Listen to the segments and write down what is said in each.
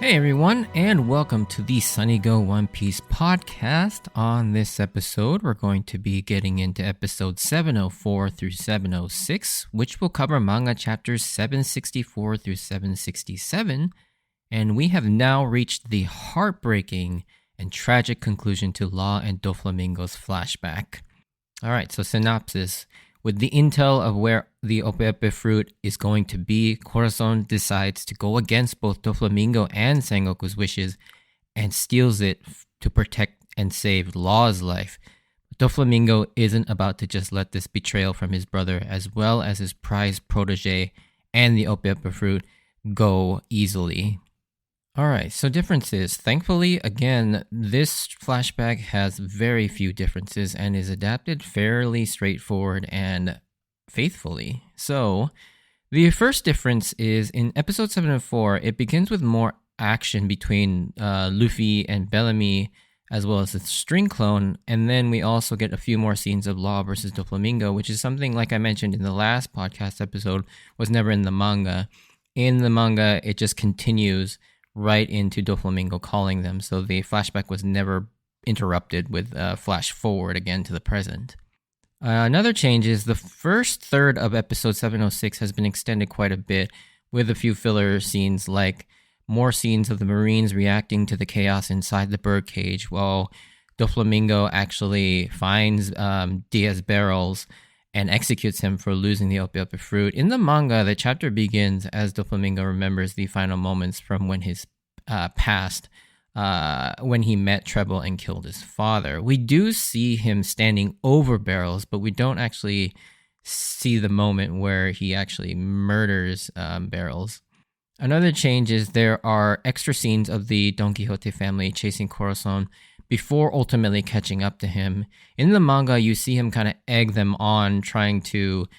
Hey everyone, and welcome to the Sunny Go One Piece podcast. On this episode, we're going to be getting into episode 704 through 706, which will cover manga chapters 764 through 767. And we have now reached the heartbreaking and tragic conclusion to Law and Doflamingo's flashback. Alright, so synopsis. With the intel of where the Ope Ope Fruit is going to be, Corazon decides to go against both Doflamingo and Sengoku's wishes and steals it to protect and save Law's life. But Doflamingo isn't about to just let this betrayal from his brother, as well as his prized protege and the Ope Ope Fruit, go easily. Alright, so differences. Thankfully, again, this flashback has very few differences and is adapted fairly straightforward and faithfully. So, the first difference is in episode 704, it begins with more action between Luffy and Bellamy, as well as the string clone, and then we also get a few more scenes of Law versus Doflamingo, which is something, like I mentioned in the last podcast episode, was never in the manga. In the manga, it just continues right into Doflamingo calling them, so the flashback was never interrupted with flash forward again to the present. Another change is the first third of episode 706 has been extended quite a bit, with a few filler scenes, like more scenes of the Marines reacting to the chaos inside the birdcage, while Doflamingo actually finds Diaz Barrels and executes him for losing the Ope Ope Fruit. In the manga, the chapter begins as Doflamingo remembers the final moments from when his past, when he met Treble and killed his father. We do see him standing over Barrels, but we don't actually see the moment where he actually murders Barrels. Another change is there are extra scenes of the Don Quixote family chasing Corazon before ultimately catching up to him. In the manga, you see him kind of egg them on, trying to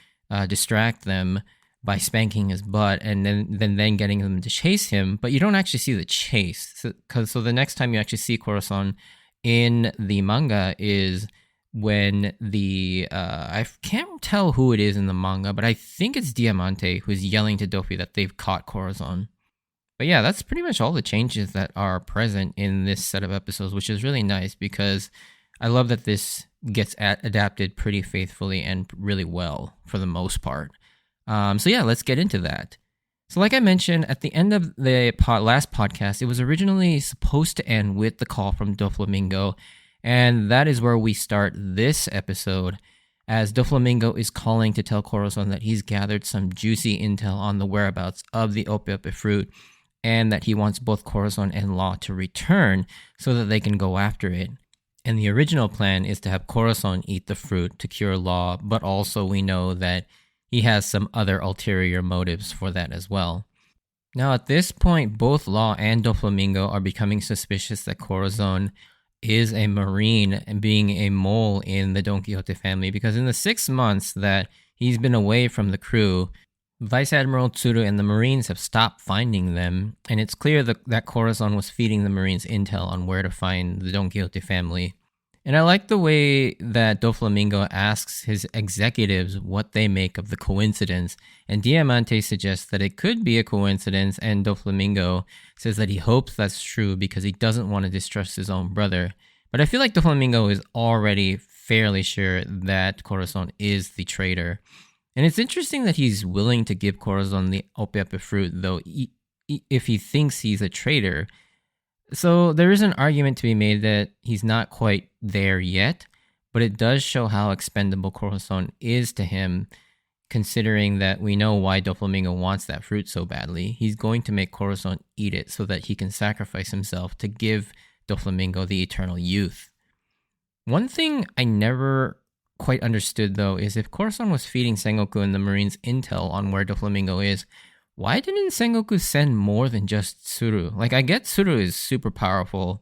distract them by spanking his butt and then getting them to chase him, but you don't actually see the chase. So the next time you actually see Corazon in the manga is when I can't tell who it is in the manga, but I think it's Diamante who's yelling to Dofi that they've caught Corazon. But yeah, that's pretty much all the changes that are present in this set of episodes, which is really nice because I love that this gets adapted pretty faithfully and really well for the most part. So yeah, let's get into that. So like I mentioned, at the end of the last podcast, it was originally supposed to end with the call from Doflamingo, and that is where we start this episode, as Doflamingo is calling to tell Corazon that he's gathered some juicy intel on the whereabouts of the Ope Ope Fruit, and that he wants both Corazon and Law to return so that they can go after it. And the original plan is to have Corazon eat the fruit to cure Law, but also we know that he has some other ulterior motives for that as well. Now at this point, both Law and Doflamingo are becoming suspicious that Corazon is a Marine and being a mole in the Don Quixote family, because in the 6 months that he's been away from the crew, Vice Admiral Tsuru and the Marines have stopped finding them, and it's clear that Corazon was feeding the Marines intel on where to find the Don Quixote family. And I like the way that Doflamingo asks his executives what they make of the coincidence, and Diamante suggests that it could be a coincidence, and Doflamingo says that he hopes that's true because he doesn't want to distrust his own brother. But I feel like Doflamingo is already fairly sure that Corazon is the traitor. And it's interesting that he's willing to give Corazon the Ope Ope Fruit, though, if he thinks he's a traitor. So there is an argument to be made that he's not quite there yet, but it does show how expendable Corazon is to him, considering that we know why Doflamingo wants that fruit so badly. He's going to make Corazon eat it so that he can sacrifice himself to give Doflamingo the eternal youth. One thing I never quite understood, though, is if Corazon was feeding Sengoku and the Marines intel on where Doflamingo is, why didn't Sengoku send more than just Tsuru? Like, I get Tsuru is super powerful,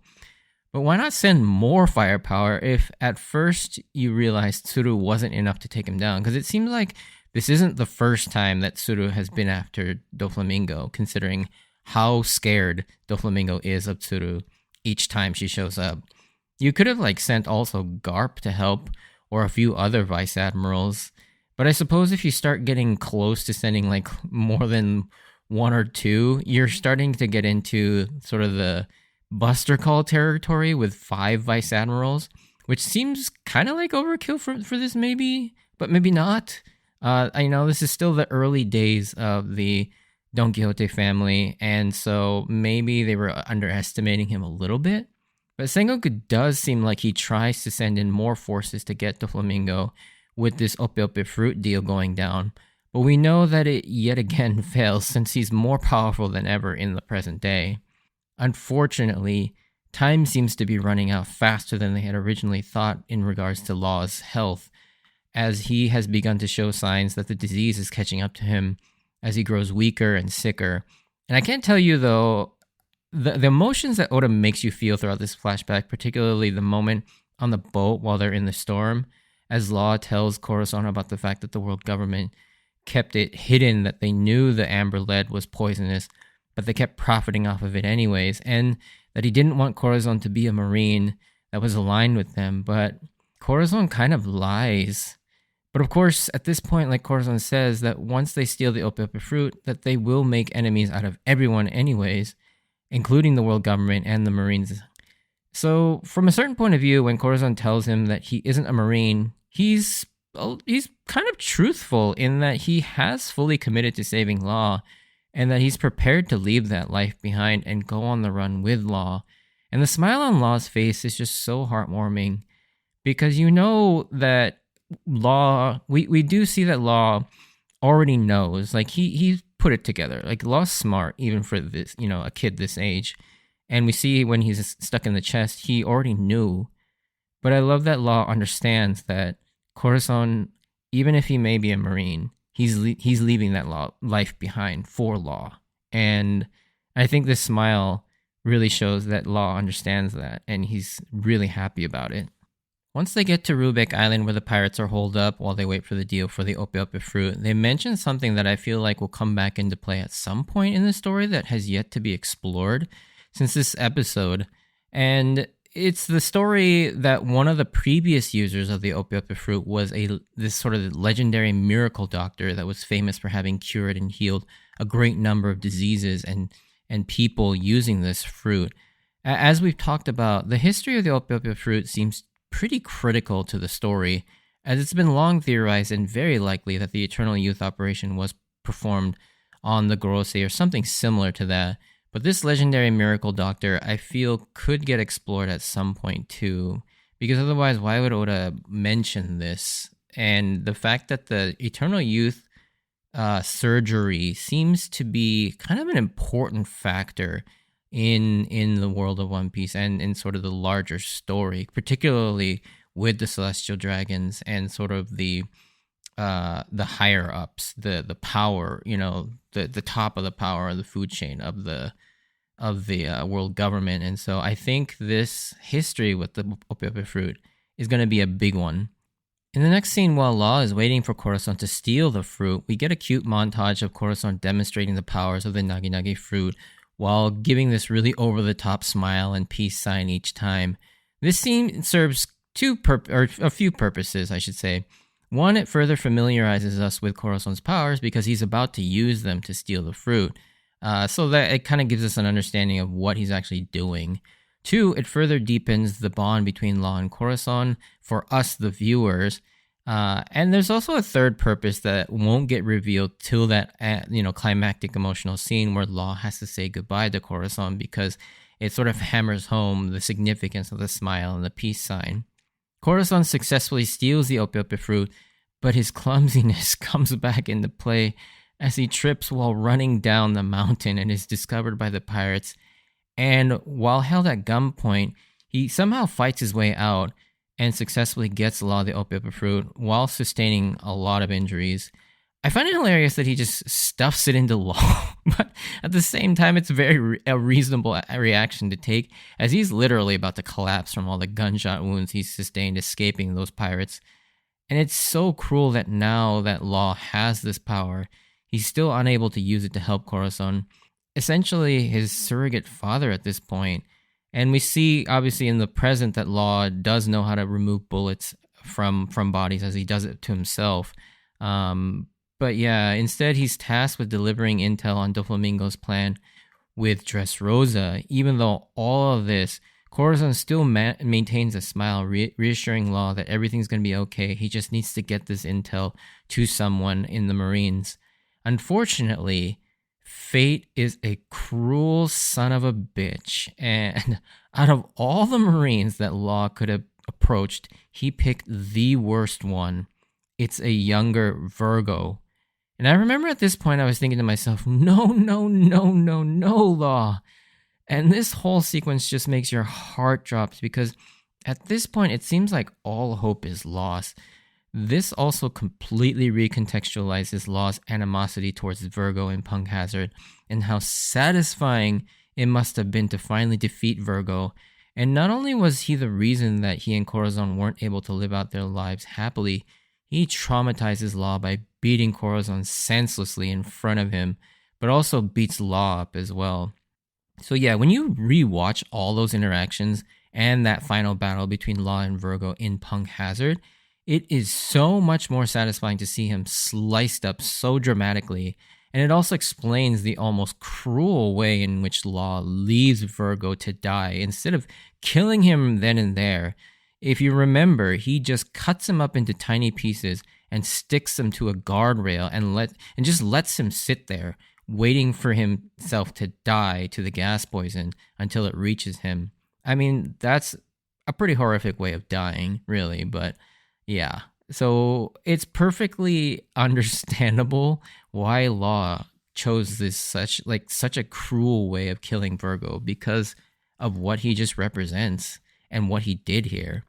but why not send more firepower if at first you realized Tsuru wasn't enough to take him down? Because it seems like this isn't the first time that Tsuru has been after Doflamingo, considering how scared Doflamingo is of Tsuru each time she shows up. You could have sent also Garp to help, or a few other vice admirals. But I suppose if you start getting close to sending more than 1 or 2, you're starting to get into sort of the Buster Call territory with 5 vice admirals, which seems kind of like overkill for this maybe, but maybe not. I know this is still the early days of the Don Quixote family, and so maybe they were underestimating him a little bit. But Sengoku does seem like he tries to send in more forces to get Doflamingo with this Ope Ope Fruit deal going down. But we know that it yet again fails since he's more powerful than ever in the present day. Unfortunately, time seems to be running out faster than they had originally thought in regards to Law's health, as he has begun to show signs that the disease is catching up to him as he grows weaker and sicker. And I can't tell you, though, the emotions that Oda makes you feel throughout this flashback, particularly the moment on the boat while they're in the storm, as Law tells Corazon about the fact that the world government kept it hidden, that they knew the amber lead was poisonous, but they kept profiting off of it anyways, and that he didn't want Corazon to be a marine that was aligned with them, but Corazon kind of lies. But of course, at this point, like Corazon says, that once they steal the Ope Ope Fruit, that they will make enemies out of everyone anyways, including the world government and the Marines. So, from a certain point of view, when Corazon tells him that he isn't a Marine, he's kind of truthful in that he has fully committed to saving Law, and that he's prepared to leave that life behind and go on the run with Law. And the smile on Law's face is just so heartwarming, because you know that Law, we do see that Law already knows, like he put it together. Like Law's smart, even for this, a kid this age. And we see when he's stuck in the chest, he already knew. But I love that Law understands that Corazon, even if he may be a Marine, he's leaving that life behind for Law. And I think this smile really shows that Law understands that, and he's really happy about it. Once they get to Rubeck Island, where the pirates are holed up while they wait for the deal for the Ope Ope Fruit, they mention something that I feel like will come back into play at some point in the story that has yet to be explored since this episode. And it's the story that one of the previous users of the Ope Ope Fruit was this sort of legendary miracle doctor that was famous for having cured and healed a great number of diseases and people using this fruit. As we've talked about, the history of the Ope Ope Fruit seems pretty critical to the story, as it's been long theorized and very likely that the Eternal Youth operation was performed on the Gorosei or something similar to that. But this legendary miracle doctor, I feel, could get explored at some point too, because otherwise, why would Oda mention this? And the fact that the Eternal Youth surgery seems to be kind of an important factor in the world of One Piece and in sort of the larger story, particularly with the Celestial Dragons and sort of the higher ups, the power, the top of the power of the food chain of the world government. And so I think this history with the Ope Ope Fruit is going to be a big one. In the next scene, while Law is waiting for Corazon to steal the fruit, we get a cute montage of Corazon demonstrating the powers of the Nagi Nagi fruit, while giving this really over-the-top smile and peace sign each time. This scene serves a few purposes, I should say. One, it further familiarizes us with Corazon's powers because he's about to use them to steal the fruit, so that it kind of gives us an understanding of what he's actually doing. Two, it further deepens the bond between Law and Corazon for us, the viewers. And there's also a third purpose that won't get revealed till that climactic emotional scene where Law has to say goodbye to Corazon, because it sort of hammers home the significance of the smile and the peace sign. Corazon successfully steals the Ope Ope Fruit, but his clumsiness comes back into play as he trips while running down the mountain and is discovered by the pirates. And while held at gunpoint, he somehow fights his way out and successfully gets Law the Ope Ope Fruit while sustaining a lot of injuries. I find it hilarious that he just stuffs it into Law, but at the same time, it's a reasonable reaction to take, as he's literally about to collapse from all the gunshot wounds he's sustained escaping those pirates. And it's so cruel that now that Law has this power, he's still unable to use it to help Corazon, essentially his surrogate father at this point. And we see, obviously, in the present that Law does know how to remove bullets from bodies, as he does it to himself. But yeah, instead he's tasked with delivering intel on Doflamingo's plan with Dressrosa. Even though all of this, Corazon still maintains a smile, reassuring Law that everything's going to be okay. He just needs to get this intel to someone in the Marines. Unfortunately, fate is a cruel son of a bitch, and out of all the Marines that Law could have approached, he picked the worst one. It's a younger Virgo. And I remember at this point I was thinking to myself, no, Law. And this whole sequence just makes your heart drop because at this point it seems like all hope is lost. This also completely recontextualizes Law's animosity towards Virgo in Punk Hazard and how satisfying it must have been to finally defeat Virgo. And not only was he the reason that he and Corazon weren't able to live out their lives happily, he traumatizes Law by beating Corazon senselessly in front of him, but also beats Law up as well. So yeah, when you rewatch all those interactions and that final battle between Law and Virgo in Punk Hazard, it is so much more satisfying to see him sliced up so dramatically, and it also explains the almost cruel way in which Law leaves Virgo to die instead of killing him then and there. If you remember, he just cuts him up into tiny pieces and sticks him to a guardrail and just lets him sit there, waiting for himself to die to the gas poison until it reaches him. I mean, that's a pretty horrific way of dying, really, but yeah. So it's perfectly understandable why Law chose this such a cruel way of killing Virgo because of what he just represents and what he did here.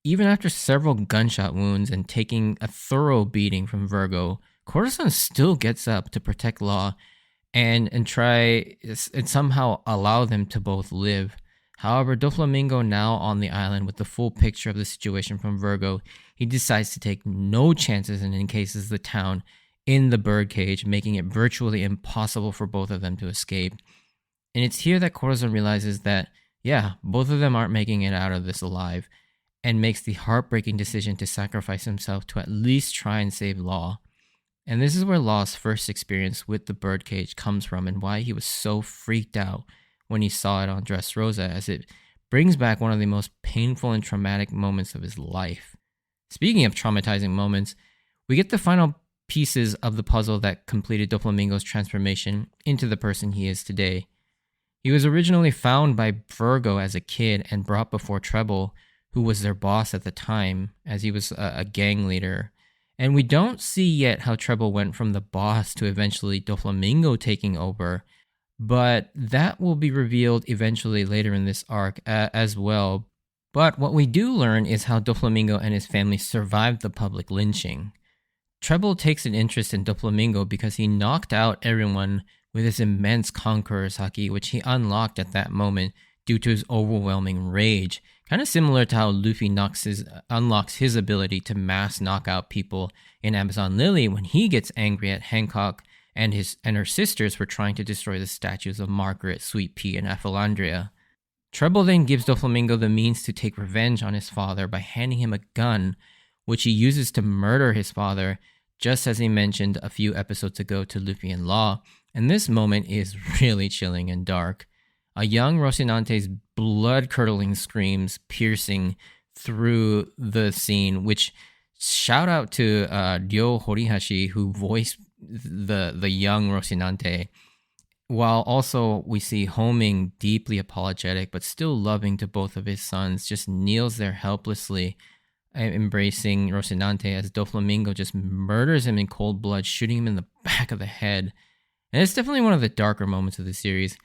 Even after several gunshot wounds and taking a thorough beating from Virgo, Corazon still gets up to protect Law and try and somehow allow them to both live. However, Doflamingo, now on the island with the full picture of the situation from Virgo, he decides to take no chances and encases the town in the birdcage, making it virtually impossible for both of them to escape. And it's here that Corazon realizes that, yeah, both of them aren't making it out of this alive, and makes the heartbreaking decision to sacrifice himself to at least try and save Law. And this is where Law's first experience with the birdcage comes from and why he was so freaked out when he saw it on Dressrosa, as it brings back one of the most painful and traumatic moments of his life. Speaking of traumatizing moments, we get the final pieces of the puzzle that completed Doflamingo's transformation into the person he is today. He was originally found by Virgo as a kid and brought before Treble, who was their boss at the time, as he was a gang leader. And we don't see yet how Treble went from the boss to eventually Doflamingo taking over, but that will be revealed eventually later in this arc as well. But what we do learn is how Doflamingo and his family survived the public lynching. Treble takes an interest in Doflamingo because he knocked out everyone with his immense conqueror's haki, which he unlocked at that moment due to his overwhelming rage. Kind of similar to how Luffy unlocks his ability to mass knock out people in Amazon Lily when he gets angry at Hancock and her sisters for trying to destroy the statues of Margaret, Sweet Pea, and Aphilandria. Treble then gives Doflamingo the means to take revenge on his father by handing him a gun, which he uses to murder his father, just as he mentioned a few episodes ago to Luffy and Law. And this moment is really chilling and dark. A young Rocinante's blood-curdling screams piercing through the scene, which shout out to Ryo Horihashi, who voiced the young Rocinante, while also we see Homing, deeply apologetic but still loving to both of his sons, just kneels there helplessly, embracing Rocinante as Doflamingo just murders him in cold blood, shooting him in the back of the head. And it's definitely one of the darker moments of the series,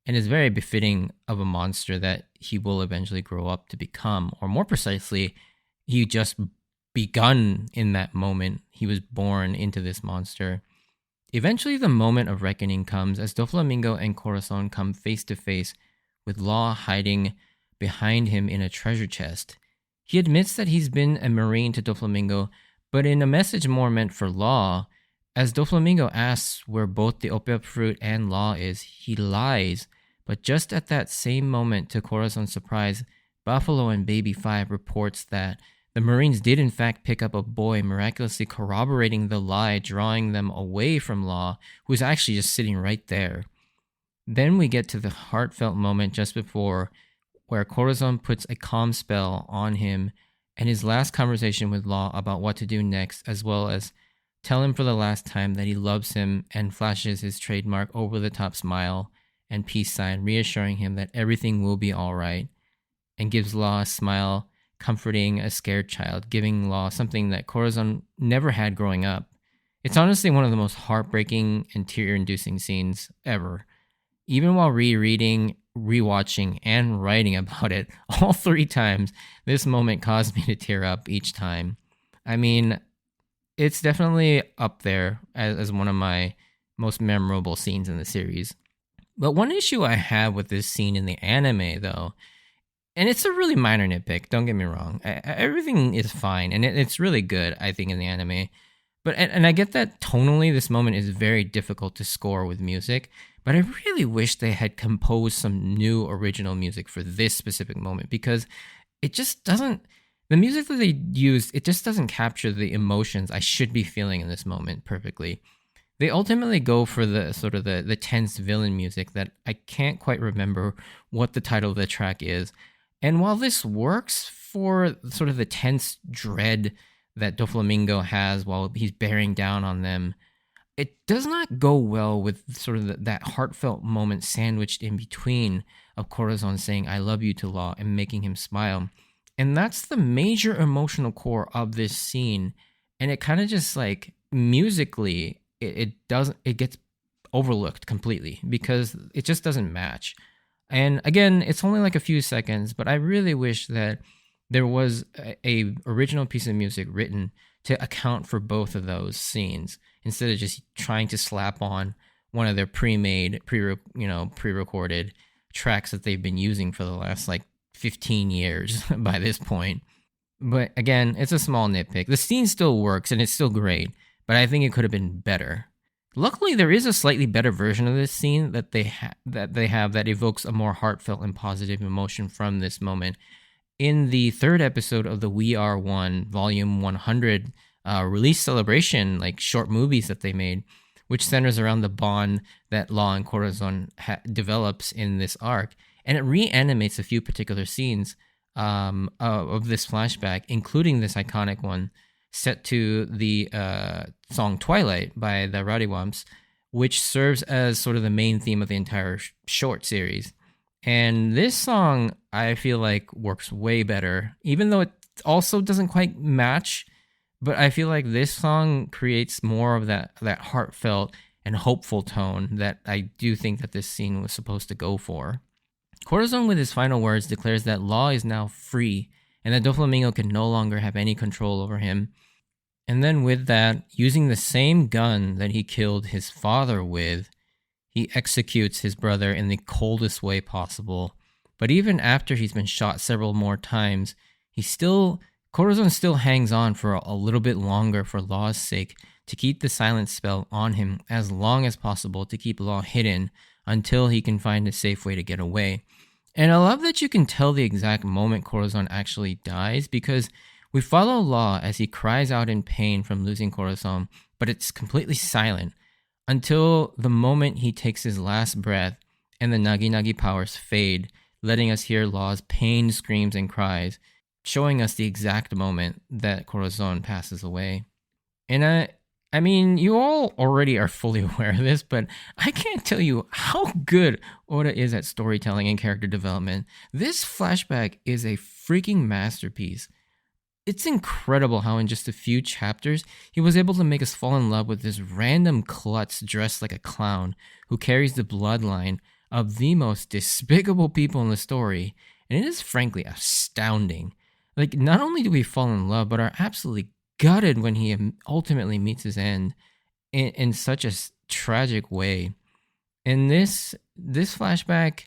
and is very befitting of a monster that he will eventually grow up to become, or more precisely, he just begun in that moment. He was born into this monster. Eventually, the moment of reckoning comes as Doflamingo and Corazon come face to face with Law hiding behind him in a treasure chest. He admits that he's been a Marine to Doflamingo, but in a message more meant for Law, as Doflamingo asks where both the Ope Ope Fruit and Law is, he lies. But just at that same moment, to Corazon's surprise, Buffalo and Baby 5 reports that the Marines did in fact pick up a boy, miraculously corroborating the lie, drawing them away from Law, who was actually just sitting right there. Then we get to the heartfelt moment just before, where Corazon puts a calm spell on him and his last conversation with Law about what to do next, as well as tell him for the last time that he loves him and flashes his trademark over-the-top smile and peace sign, reassuring him that everything will be all right, and gives Law a smile, comforting a scared child, giving Law something that Corazon never had growing up. It's honestly one of the most heartbreaking and tear-inducing scenes ever. Even while rereading, rewatching, and writing about it all 3 times, this moment caused me to tear up each time. I mean, it's definitely up there as one of my most memorable scenes in the series. But one issue I have with this scene in the anime, though, and it's a really minor nitpick, don't get me wrong. Everything is fine, and it's really good, I think, in the anime. But and I get that tonally this moment is very difficult to score with music, but I really wish they had composed some new original music for this specific moment, because it just doesn't, the music that they used, it just doesn't capture the emotions I should be feeling in this moment perfectly. They ultimately go for the sort of the tense villain music that I can't quite remember what the title of the track is. And while this works for sort of the tense dread that Doflamingo has while he's bearing down on them, it does not go well with sort of that heartfelt moment sandwiched in between of Corazon saying "I love you" to Law and making him smile. And that's the major emotional core of this scene. And it kind of just like musically, it gets overlooked completely because it just doesn't match. And again, it's only like a few seconds, but I really wish that there was a original piece of music written to account for both of those scenes instead of just trying to slap on one of their pre-recorded tracks that they've been using for the last like 15 years by this point. But again, it's a small nitpick. The scene still works and it's still great, but I think it could have been better. Luckily, there is a slightly better version of this scene that they have that evokes a more heartfelt and positive emotion from this moment. In the 3rd episode of the We Are One Volume 100 release celebration, like short movies that they made, which centers around the bond that Law and Corazon develops in this arc, and it reanimates a few particular scenes of this flashback, including this iconic one set to the song Twilight by the Rewatch, which serves as sort of the main theme of the entire short series. And this song, I feel like, works way better, even though it also doesn't quite match. But I feel like this song creates more of that heartfelt and hopeful tone that I do think that this scene was supposed to go for. Corazon, with his final words, declares that Law is now free and that Doflamingo can no longer have any control over him. And then with that, using the same gun that he killed his father with, he executes his brother in the coldest way possible. But even after he's been shot several more times, Corazon still hangs on for a little bit longer for Law's sake, to keep the silence spell on him as long as possible, to keep Law hidden until he can find a safe way to get away. And I love that you can tell the exact moment Corazon actually dies, because we follow Law as he cries out in pain from losing Corazon, but it's completely silent until the moment he takes his last breath and the Nagi powers fade, letting us hear Law's pain screams and cries, showing us the exact moment that Corazon passes away. And I mean, you all already are fully aware of this, but I can't tell you how good Oda is at storytelling and character development. This flashback is a freaking masterpiece. It's incredible how in just a few chapters, he was able to make us fall in love with this random klutz dressed like a clown who carries the bloodline of the most despicable people in the story, and it is frankly astounding. Like, not only do we fall in love, but are absolutely gutted when he ultimately meets his end in such a tragic way. And this flashback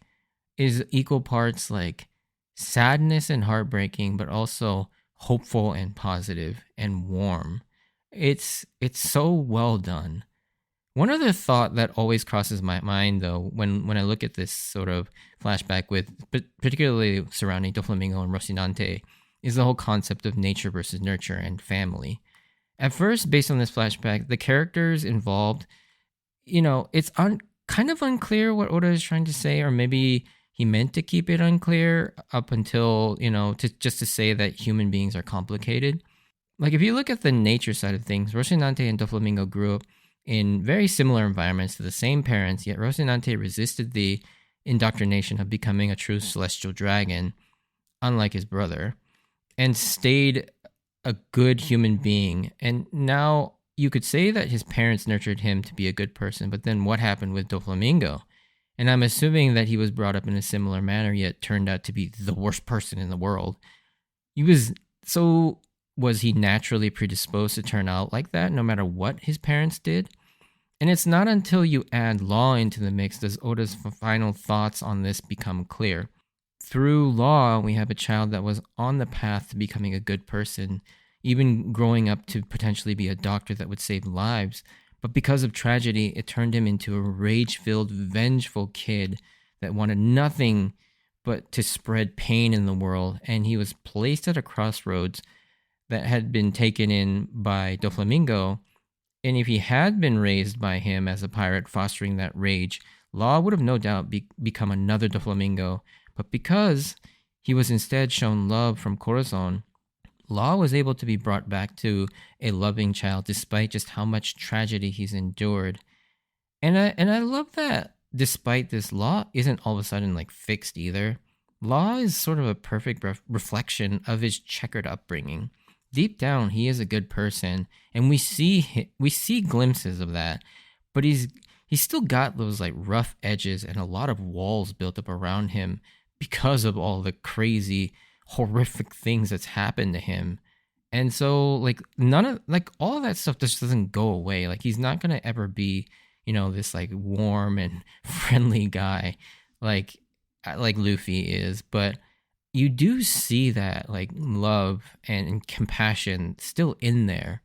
is equal parts like sadness and heartbreaking, but also hopeful and positive and warm. It's so well done. One other thought that always crosses my mind, though, when I look at this sort of flashback with particularly surrounding Doflamingo and Rocinante, is the whole concept of nature versus nurture and family. At first, based on this flashback, the characters involved, it's kind of unclear what Oda is trying to say, or maybe he meant to keep it unclear up until, just to say that human beings are complicated. Like, if you look at the nature side of things, Rocinante and Doflamingo grew up in very similar environments to the same parents, yet Rocinante resisted the indoctrination of becoming a true celestial dragon, unlike his brother, and stayed a good human being. And now you could say that his parents nurtured him to be a good person, but then what happened with Doflamingo? And I'm assuming that he was brought up in a similar manner, yet turned out to be the worst person in the world. Was he naturally predisposed to turn out like that, no matter what his parents did? And it's not until you add Law into the mix does Oda's final thoughts on this become clear. Through Law, we have a child that was on the path to becoming a good person, even growing up to potentially be a doctor that would save lives. But because of tragedy, it turned him into a rage-filled, vengeful kid that wanted nothing but to spread pain in the world. And he was placed at a crossroads that had been taken in by Doflamingo. And if he had been raised by him as a pirate fostering that rage, Law would have no doubt become another Doflamingo. But because he was instead shown love from Corazon, Law was able to be brought back to a loving child despite just how much tragedy he's endured. And I love that despite this, Law isn't all of a sudden like fixed either. Law is sort of a perfect reflection of his checkered upbringing. Deep down, he is a good person, and we see glimpses of that. But he's still got those like rough edges and a lot of walls built up around him because of all the crazy, horrific things that's happened to him. And so, like, all of that stuff just doesn't go away. Like, he's not gonna ever be, this like warm and friendly guy, like Luffy is, but you do see that like love and compassion still in there,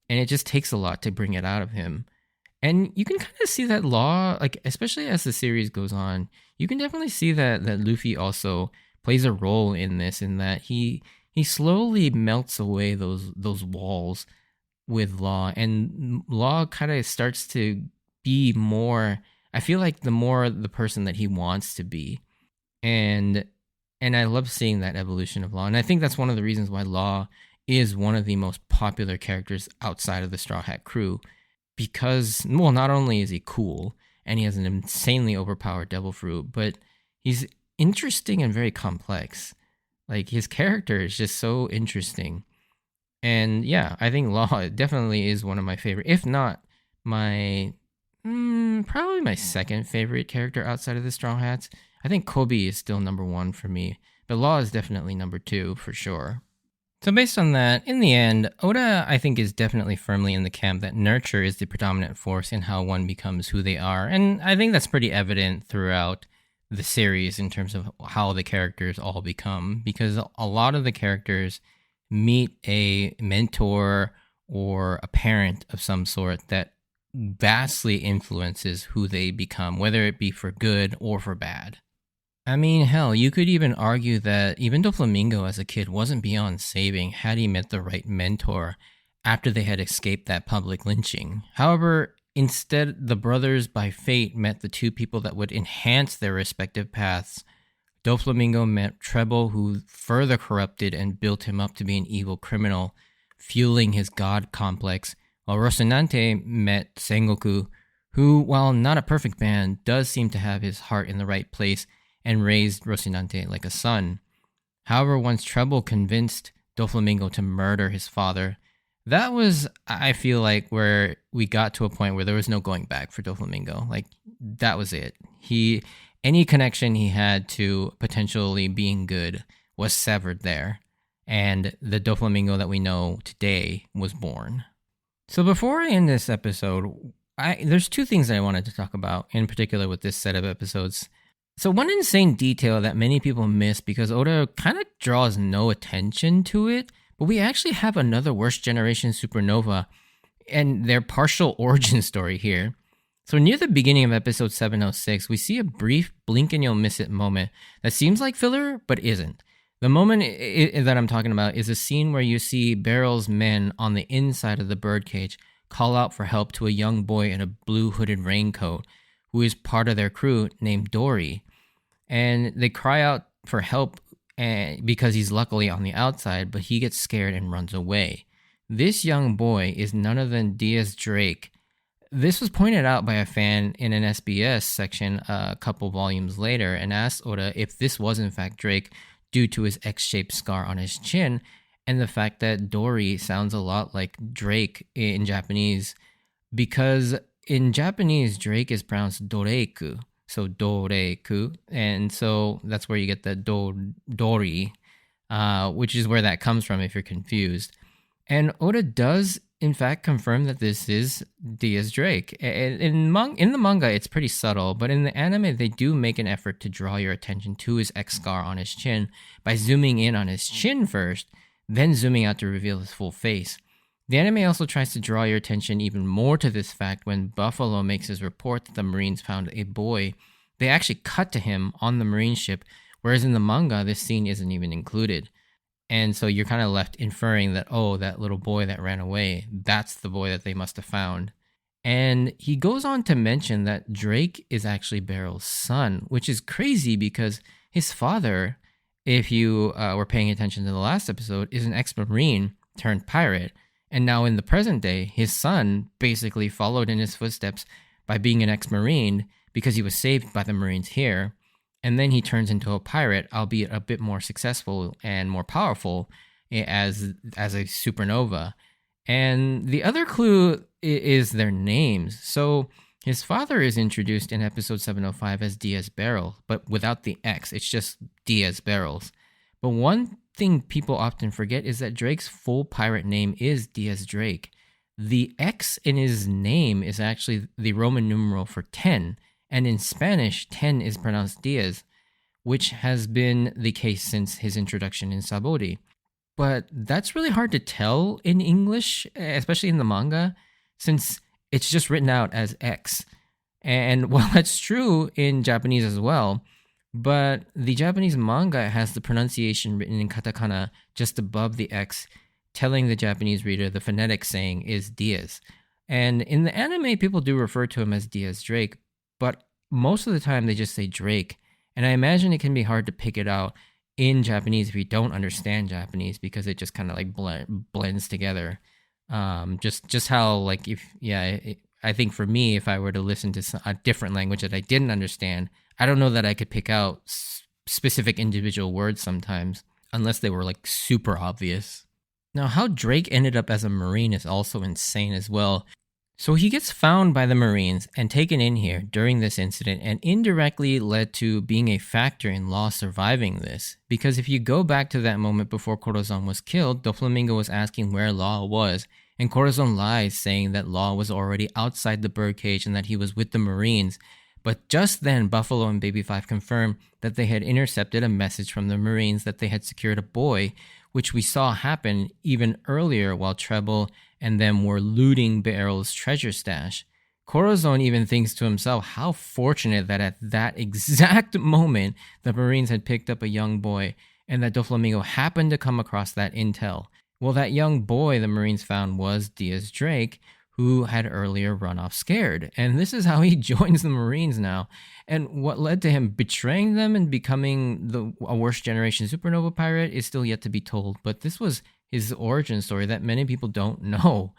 and it just takes a lot to bring it out of him. And you can kind of see that Law, like especially as the series goes on, you can definitely see that Luffy also plays a role in this, in that he slowly melts away those walls with Law, and Law kind of starts to be more, I feel like, the more the person that he wants to be. And I love seeing that evolution of Law. And I think that's one of the reasons why Law is one of the most popular characters outside of the Straw Hat crew. Because, well, not only is he cool, and he has an insanely overpowered devil fruit, but he's interesting and very complex. Like, his character is just so interesting. And yeah, I think Law definitely is one of my favorite, if not my, probably my second favorite character outside of the Straw Hats. I think Kobe is still number one for me, but Law is definitely number two for sure. So based on that, in the end, Oda, I think, is definitely firmly in the camp that nurture is the predominant force in how one becomes who they are. And I think that's pretty evident throughout the series in terms of how the characters all become, because a lot of the characters meet a mentor or a parent of some sort that vastly influences who they become, whether it be for good or for bad. I mean, hell, you could even argue that even Doflamingo as a kid wasn't beyond saving had he met the right mentor after they had escaped that public lynching. However, instead, the brothers by fate met the two people that would enhance their respective paths. Doflamingo met Treble, who further corrupted and built him up to be an evil criminal, fueling his god complex, while Rocinante met Sengoku, who, while not a perfect man, does seem to have his heart in the right place and raised Rocinante like a son. However, once Treble convinced Doflamingo to murder his father, that was, I feel like, where we got to a point where there was no going back for Doflamingo. Like, that was it. Any connection he had to potentially being good was severed there, and the Doflamingo that we know today was born. So before I end this episode, there's two things that I wanted to talk about, in particular with this set of episodes. So one insane detail that many people miss because Oda kind of draws no attention to it, but we actually have another worst generation supernova and their partial origin story here. So near the beginning of episode 706, we see a brief blink and you'll miss it moment that seems like filler, but isn't. The moment that I'm talking about is a scene where you see Barrel's men on the inside of the birdcage call out for help to a young boy in a blue hooded raincoat who is part of their crew named Dory. And they cry out for help because he's luckily on the outside, but he gets scared and runs away. This young boy is none other than Diaz Drake. This was pointed out by a fan in an SBS section a couple volumes later and asked Oda if this was in fact Drake due to his X-shaped scar on his chin and the fact that Dory sounds a lot like Drake in Japanese, because in Japanese Drake is pronounced Doreiku, so Doreiku, and so that's where you get the Dori, which is where that comes from if you're confused. And Oda does in fact confirm that this is Diaz Drake. In the manga, it's pretty subtle, but in the anime, they do make an effort to draw your attention to his X scar on his chin by zooming in on his chin first, then zooming out to reveal his full face. The anime also tries to draw your attention even more to this fact when Buffalo makes his report that the Marines found a boy. They actually cut to him on the Marine ship, whereas in the manga, this scene isn't even included. And so you're kind of left inferring that, oh, that little boy that ran away, that's the boy that they must have found. And he goes on to mention that Drake is actually Barrel's son, which is crazy because his father, if you were paying attention to the last episode, is an ex-Marine turned pirate. And now in the present day, his son basically followed in his footsteps by being an ex-Marine because he was saved by the Marines here. And then he turns into a pirate, albeit a bit more successful and more powerful as a supernova. And the other clue is their names. So his father is introduced in episode 705 as Diaz Barrel, but without the X. It's just Diaz Barrels. But one thing people often forget is that Drake's full pirate name is Diaz Drake. The X in his name is actually the Roman numeral for 10. And in Spanish, 10 is pronounced Diaz, which has been the case since his introduction in Sabori. But that's really hard to tell in English, especially in the manga, since it's just written out as X. And while that's true in Japanese as well, but the Japanese manga has the pronunciation written in katakana just above the X, telling the Japanese reader the phonetic saying is Diaz. And in the anime, people do refer to him as Diaz Drake, but most of the time they just say Drake. And I imagine it can be hard to pick it out in Japanese if you don't understand Japanese because it just kind of like blends together. Just how like I think for me, if I were to listen to a different language that I didn't understand, I don't know that I could pick out specific individual words sometimes unless they were like super obvious. Now, how Drake ended up as a Marine is also insane as well. So he gets found by the Marines and taken in here during this incident and indirectly led to being a factor in Law surviving this. Because if you go back to that moment before Corazon was killed, Doflamingo was asking where Law was, and Corazon lies saying that Law was already outside the birdcage and that he was with the Marines. But just then, Buffalo and Baby Five confirmed that they had intercepted a message from the Marines that they had secured a boy, which we saw happen even earlier while Treble and them were looting Barrel's treasure stash. Corazon even thinks to himself how fortunate that at that exact moment the Marines had picked up a young boy and that Doflamingo happened to come across that intel. Well, that young boy the Marines found was Diaz Drake, who had earlier run off scared. And this is how he joins the Marines now. And what led to him betraying them and becoming a worst generation supernova pirate is still yet to be told. But this was his origin story that many people don't know.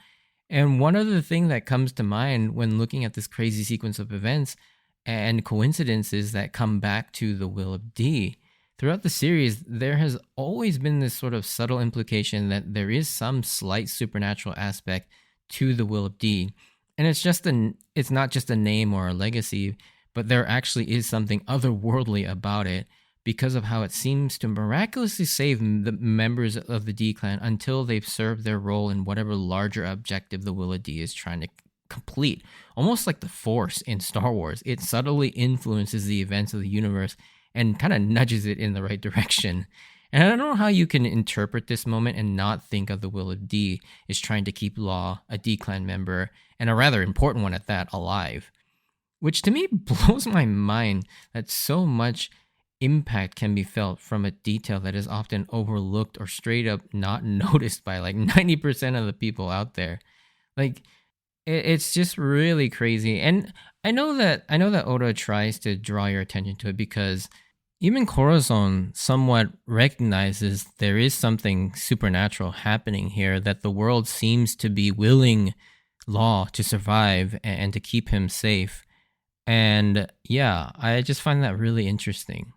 And one other thing that comes to mind when looking at this crazy sequence of events and coincidences that come back to the Will of D. Throughout the series, there has always been this sort of subtle implication that there is some slight supernatural aspect to the Will of D. And it's not just a name or a legacy, but there actually is something otherworldly about it because of how it seems to miraculously save the members of the D clan until they've served their role in whatever larger objective the Will of D is trying to complete. Almost like the Force in Star Wars, it subtly influences the events of the universe and kind of nudges it in the right direction. And I don't know how you can interpret this moment and not think of the Will of D is trying to keep Law, a D clan member, and a rather important one at that, alive. Which to me blows my mind that so much impact can be felt from a detail that is often overlooked or straight up not noticed by like 90% of the people out there. Like it's just really crazy. And I know that Oda tries to draw your attention to it because even Corazon somewhat recognizes there is something supernatural happening here, that the world seems to be willing Law to survive and to keep him safe. And yeah, I just find that really interesting.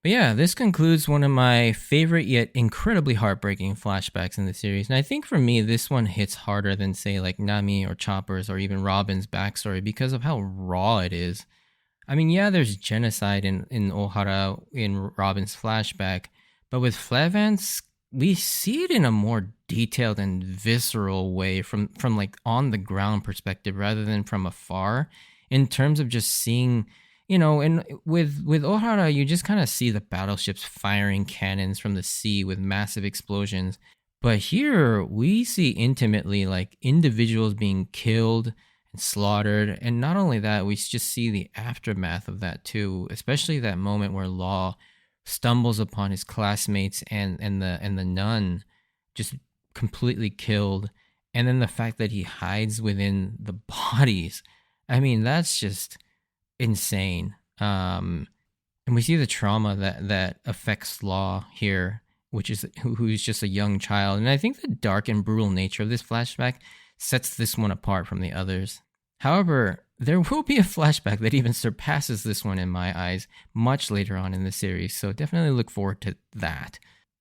But yeah, this concludes one of my favorite yet incredibly heartbreaking flashbacks in the series. And I think for me, this one hits harder than, say, like Nami or Chopper's or even Robin's backstory because of how raw it is. I mean, yeah, there's genocide in Ohara in Robin's flashback, but with Flevance, we see it in a more detailed and visceral way from like on the ground perspective rather than from afar. In terms of just seeing, and with Ohara, you just kind of see the battleships firing cannons from the sea with massive explosions. But here we see intimately like individuals being killed and slaughtered, and not only that, we just see the aftermath of that too, especially that moment where Law stumbles upon his classmates and the nun just completely killed, and then the fact that he hides within the bodies. I mean, that's just insane. And we see the trauma that affects Law here, which is who's just a young child. And I think the dark and brutal nature of this flashback sets this one apart from the others. However, there will be a flashback that even surpasses this one in my eyes much later on in the series, so definitely look forward to that.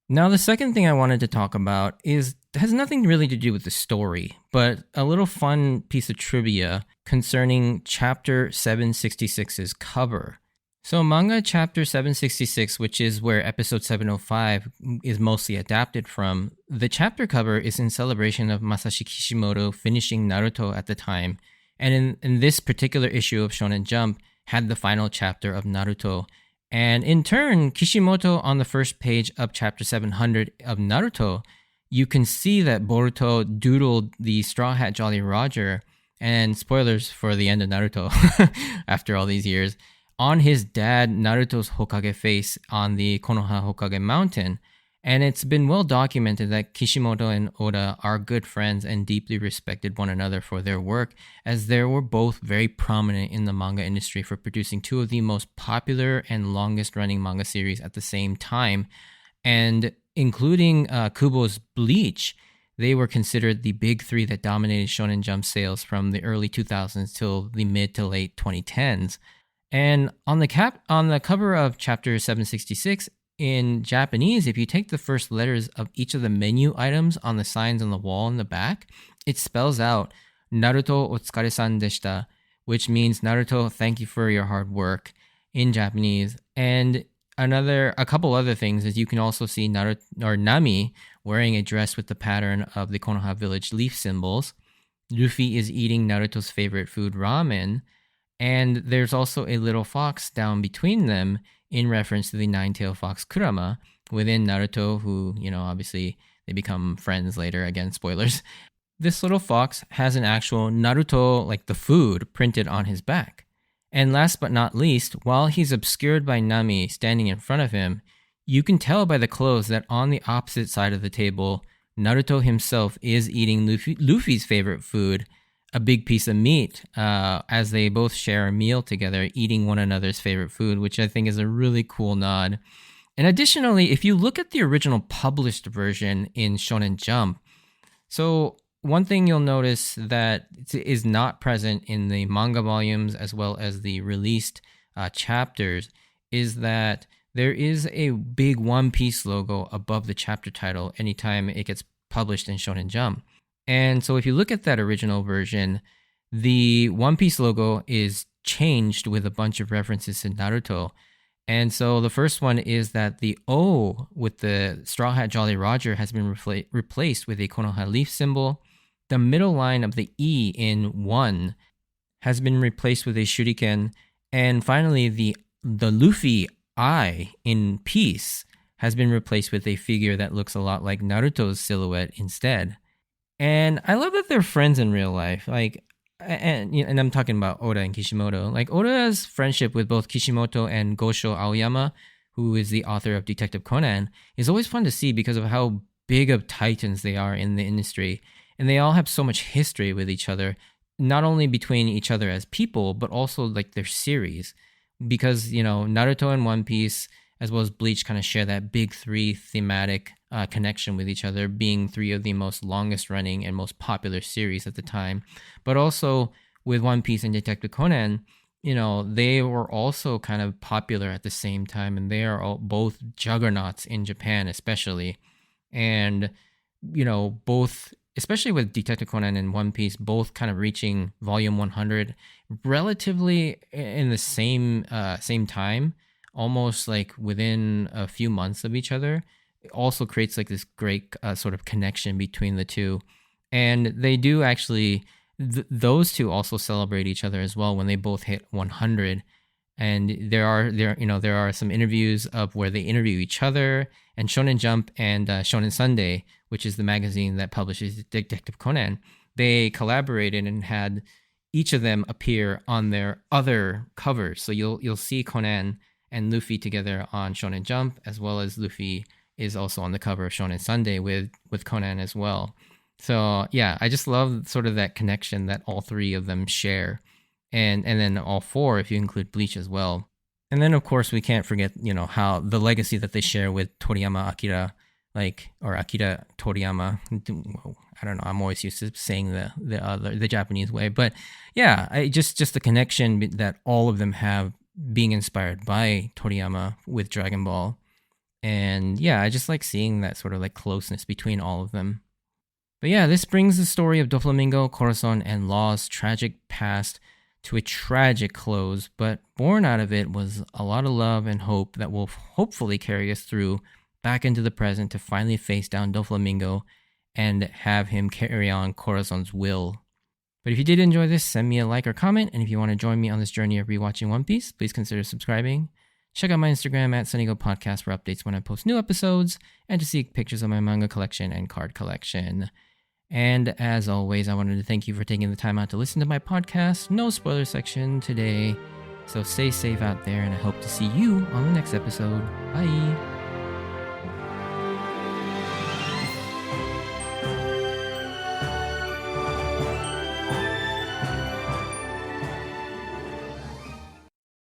Now, the second thing I wanted to talk about has nothing really to do with the story, but a little fun piece of trivia concerning Chapter 766's cover. So manga Chapter 766, which is where episode 705 is mostly adapted from, the chapter cover is in celebration of Masashi Kishimoto finishing Naruto at the time, and in this particular issue of Shonen Jump had the final chapter of Naruto. And in turn, Kishimoto on the first page of chapter 700 of Naruto, you can see that Boruto doodled the Straw Hat Jolly Roger, and spoilers for the end of Naruto after all these years, on his dad Naruto's Hokage face on the Konoha Hokage mountain. And it's been well documented that Kishimoto and Oda are good friends and deeply respected one another for their work, as they were both very prominent in the manga industry for producing two of the most popular and longest running manga series at the same time. And including Kubo's Bleach, they were considered the big three that dominated Shonen Jump sales from the early 2000s till the mid to late 2010s. And on the cover of chapter 766, in Japanese, if you take the first letters of each of the menu items on the signs on the wall in the back, it spells out Naruto Otsukare-san deshita, which means Naruto, thank you for your hard work in Japanese. And a couple other things is you can also see Naruto or Nami wearing a dress with the pattern of the Konoha village leaf symbols. Luffy is eating Naruto's favorite food, ramen. And there's also a little fox down between them in reference to the nine-tailed fox Kurama within Naruto, who, obviously they become friends later. Again, spoilers. This little fox has an actual Naruto, like the food, printed on his back. And last but not least, while he's obscured by Nami standing in front of him, you can tell by the clothes that on the opposite side of the table, Naruto himself is eating Luffy's favorite food, a big piece of meat, as they both share a meal together, eating one another's favorite food, which I think is a really cool nod. And additionally, if you look at the original published version in Shonen Jump, so one thing you'll notice that is not present in the manga volumes as well as the released chapters is that there is a big One Piece logo above the chapter title anytime it gets published in Shonen Jump. And so if you look at that original version, the One Piece logo is changed with a bunch of references to Naruto. And so the first one is that the O with the Straw Hat Jolly Roger has been replaced with a Konoha leaf symbol. The middle line of the E in one has been replaced with a shuriken. And finally, the Luffy I in peace has been replaced with a figure that looks a lot like Naruto's silhouette instead. And I love that they're friends in real life. And I'm talking about Oda and Kishimoto. Like Oda's friendship with both Kishimoto and Gosho Aoyama who is the author of Detective Conan, is always fun to see because of how big of titans they are in the industry. And they all have so much history with each other, not only between each other as people, but also like their series. Because, Naruto and One Piece, as well as Bleach, kind of share that big three thematic connection with each other, being three of the most longest running and most popular series at the time. But also with One Piece and Detective Conan, they were also kind of popular at the same time, and they are both juggernauts in Japan, especially. And, both, especially with Detective Conan and One Piece, both kind of reaching volume 100 relatively in the same time, almost like within a few months of each other. It also creates like this great sort of connection between the two. And they do actually, those two also celebrate each other as well when they both hit 100. And there are some interviews of where they interview each other, and Shonen Jump and Shonen Sunday, which is the magazine that publishes Detective Conan, they collaborated and had each of them appear on their other covers. So you'll see Conan and Luffy together on Shonen Jump, as well as Luffy is also on the cover of Shonen Sunday with Conan as well. So yeah, I just love sort of that connection that all three of them share. And then all four, if you include Bleach as well. And then, of course, we can't forget, how the legacy that they share with Toriyama Akira, or Akira Toriyama. I don't know. I'm always used to saying the Japanese way, but yeah, just the connection that all of them have, being inspired by Toriyama with Dragon Ball. And yeah, I just like seeing that sort of like closeness between all of them. But yeah, this brings the story of Doflamingo, Corazon, and Law's tragic past to a tragic close, but born out of it was a lot of love and hope that will hopefully carry us through back into the present to finally face down Doflamingo and have him carry on Corazon's will. But if you did enjoy this, send me a like or comment, and if you want to join me on this journey of rewatching One Piece, please consider subscribing. Check out my Instagram at SunnyGo Podcast for updates when I post new episodes, and to see pictures of my manga collection and card collection. And as always, I wanted to thank you for taking the time out to listen to my podcast. No spoiler section today. So stay safe out there, and I hope to see you on the next episode. Bye.